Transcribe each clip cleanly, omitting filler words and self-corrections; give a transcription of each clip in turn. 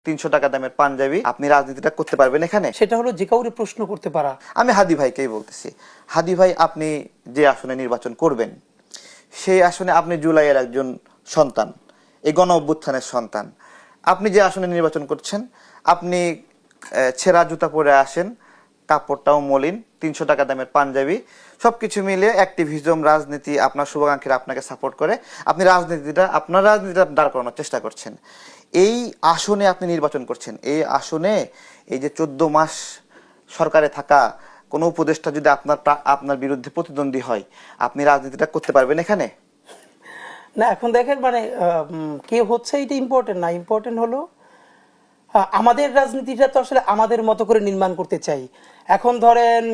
300 টাকা দামের পাঞ্জাবি, আপনি রাজনীতিটা করতে পারবেন এখানে? সেটা হলো যে কাউরে প্রশ্ন করতে পারা। আমি হাদি ভাইকেই বলতেছি, হাদি ভাই আপনি যে আসনে নির্বাচন করবেন সেই আসনে আপনি জুলাইয়ের একজন সন্তান, এই গণ অভ্যুত্থানের সন্তান। আপনি যে আসনে নির্বাচন করছেন, আপনি ছেঁড়া জুতা পরে আসেন, কাপড়টাও মলিন, 300 টাকা দামের পাঞ্জাবি, সবকিছু মিলে অ্যাক্টিভিজম, রাজনীতি, আপনার শুভাকাঙ্ক্ষীরা আপনাকে সাপোর্ট করে, আপনি আপনার রাজনীতিটা দাঁড় করানোর চেষ্টা করছেন। এই আসনে আপনি নির্বাচন করছেন, এই আসনে এই যে 14 মাস সরকারে থাকা কোনো উপদেষ্টা যদি আপনার বিরুদ্ধে প্রতিদ্বন্দ্বী হয়, আপনি রাজনীতিটা করতে পারবেন এখানে? না, এখন দেখেন মানে কে হচ্ছে এটা ইম্পর্টেন্ট না, ইম্পর্টেন্ট হলো আমাদের রাজনীতিটা তো আসলে আমাদের মতো করে নির্মাণ করতে চাই। এখন ধরেন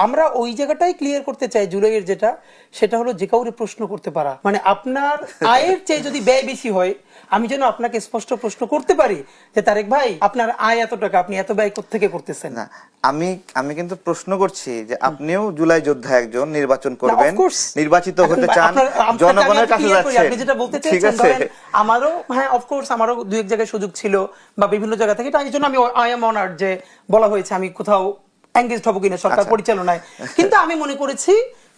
আমরা ওই জায়গাটাই ক্লিয়ার করতে চাই জুলাইয়ের যেটা, সেটা হলো যে কাউরে প্রশ্ন করতে পারা। মানে আপনার আয়ের চেয়ে যদি ব্যয় বেশি হয়, আমি যেন আপনাকে স্পষ্ট প্রশ্ন করতে পারি যে তারেক ভাই আপনার আয় এত টাকা, আপনি এত ব্যয় কোত্থেকে করতেছেন। না, আমি কিন্তু প্রশ্ন করছি যে আপনিও জুলাই যোদ্ধা একজন, নির্বাচন করবেন, নির্বাচিত হতে চান, জনগণের কাছে যাচ্ছেন। আপনি যেটা বলতে চাইছেন, ধরেন আমারও, হ্যাঁ অফকোর্স আমারও দুই এক জায়গায় সুযোগ ছিল বা বিভিন্ন জায়গা থেকে, তাই জন্য আমি আই এম অনার্ড যে বলা হয়েছে আমি কোথাও এঙ্গেজড হবো কিনা সরকার পরিচালনায়। কিন্তু আমি মনে করেছি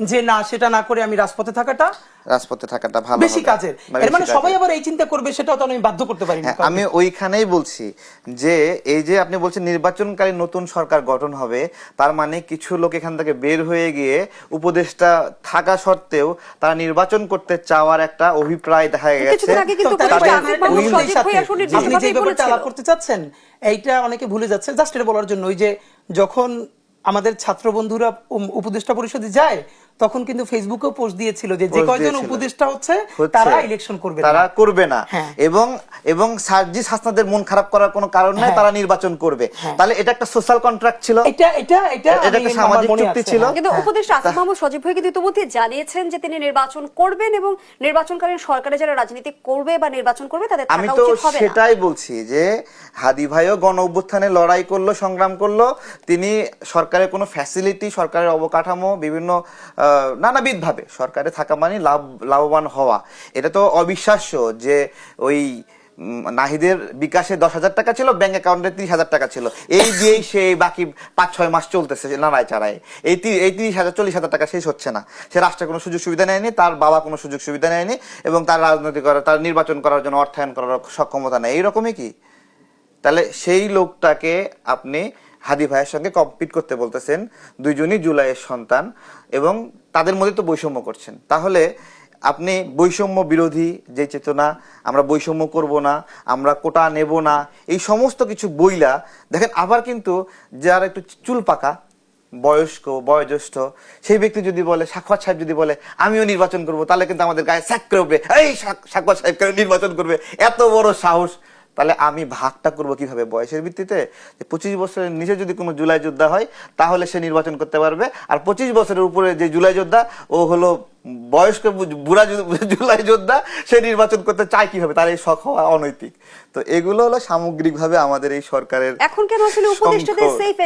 যে না, সেটা না করে আমি রাজপথে থাকাটা ভালো, বেশি কাজের। এর মানে সবাই আবার এই চিন্তা করবে সেটাও তো আমি বাধ্য করতে পারি না। আমি ওইখানেই বলছি যে এই যে আপনি বলছেন নির্বাচনকালীন নতুন সরকার গঠন হবে, তার মানে কিছু লোক এখান থেকে বের হয়ে গিয়ে উপদেষ্টা থাকা সত্ত্বেও তারা নির্বাচন করতে চাওয়ার একটা অভিপ্রায় দেখা গেছে। আপনি যে ব্যাপারটা আলাপ করতে চাচ্ছেন এইটা অনেকে ভুলে যাচ্ছে। জাস্ট এটা বলার জন্য, ওই যে যখন আমাদের ছাত্র বন্ধুরা উপদেষ্টা পরিষদে যায় তখন কিন্তু ফেসবুকেও পোস্ট দিয়েছিল যে যে কয়জন উপদেষ্টা হচ্ছে তারা ইলেকশন করবে না, তারা করবে না, এবং সার্জিস হাসনাদের মন খারাপ করার কোনো কারণ নাই, তারা নির্বাচন করবে। তাহলে এটা একটা সোশ্যাল কন্ট্রাক্ট ছিল, এটা একটা সামাজিক চুক্তি ছিল। কিন্তু উপদেষ্টা আসিফ মাহমুদ সজীব ভাই কিন্তু ইতিমধ্যে জানিয়েছেন যে তিনি নির্বাচন করবেন এবং নির্বাচনকালীন সরকারে যারা রাজনীতি করবে বা নির্বাচন করবে তাদের থাকা উচিত হবে না। আমি তো সেটাই বলছি যে হাদি ভাইও গণ অভ্যুত্থানে লড়াই করলো, সংগ্রাম করলো, তিনি সরকারের কোনো ফ্যাসিলিটি, সরকারের অবকাঠামো বিভিন্ন নানাবিধ ভাবে সরকারে থাকা মানে লাভবান হওয়া, এটা তো অবিশ্বাস্য যে ওই নাহিদের বিকাশে 10,000 টাকা ছিল, ব্যাংক অ্যাকাউন্টে 30,000 টাকা ছিল, এই দিয়েই সে বাকি 5-6 মাস চলতেছে নাড়ায় চাড়ায়। এই 30,000 40,000 টাকা শেষ হচ্ছে না। সে রাষ্ট্রের কোনো সুযোগ সুবিধা নেয়নি, তার বাবা কোনো সুযোগ সুবিধা নেয়নি, এবং তার রাজনীতি করার, তার নির্বাচন করার জন্য অর্থায়ন করার সক্ষমতা নেই। এইরকমই কি? তাহলে সেই লোকটাকে আপনি হাদি ভাইয়ের সঙ্গে কম্পিট করতে বলতেছেন, দুইজনই জুলাইয়ের সন্তান, এবং তাদের মধ্যে তো বৈষম্য করছেন। তাহলে আপনি বৈষম্য বিরোধী যে চেতনা, আমরা বৈষম্য করব না, আমরা কোটা নেব না, এই সমস্ত কিছু বইলা দেখেন, আবার কিন্তু যারা একটু চুল পাকা, বয়োজ্যেষ্ঠ সেই ব্যক্তি যদি বলে, সাখাওয়াত সাহেব যদি বলে আমিও নির্বাচন করব, তাহলে কিন্তু আমাদের গায়ে স্যাক করে উঠবে, এই সাখাওয়াত সাহেব কেন নির্বাচন করবে, এত বড় সাহস। তাহলে আমি ভাগটা করবো কিভাবে? বয়সের ভিত্তিতে? 25 বছরের নিচে যদি কোনো জুলাই যোদ্ধা হয় তাহলে সে নির্বাচন করতে পারবে, আর 25 বছরের উপরে যে জুলাই যোদ্ধা, ও হলো বয়স্ক বুড়া জুলাই যোদ্ধা, সে নির্বাচন করতে চায় কিভাবে? তার এই শখ হওয়া অনৈতিক। তো এগুলো হলো সামগ্রিকভাবে আমাদের এই সরকারের এখন কেন আসলে উপদেষ্টাদের সেফ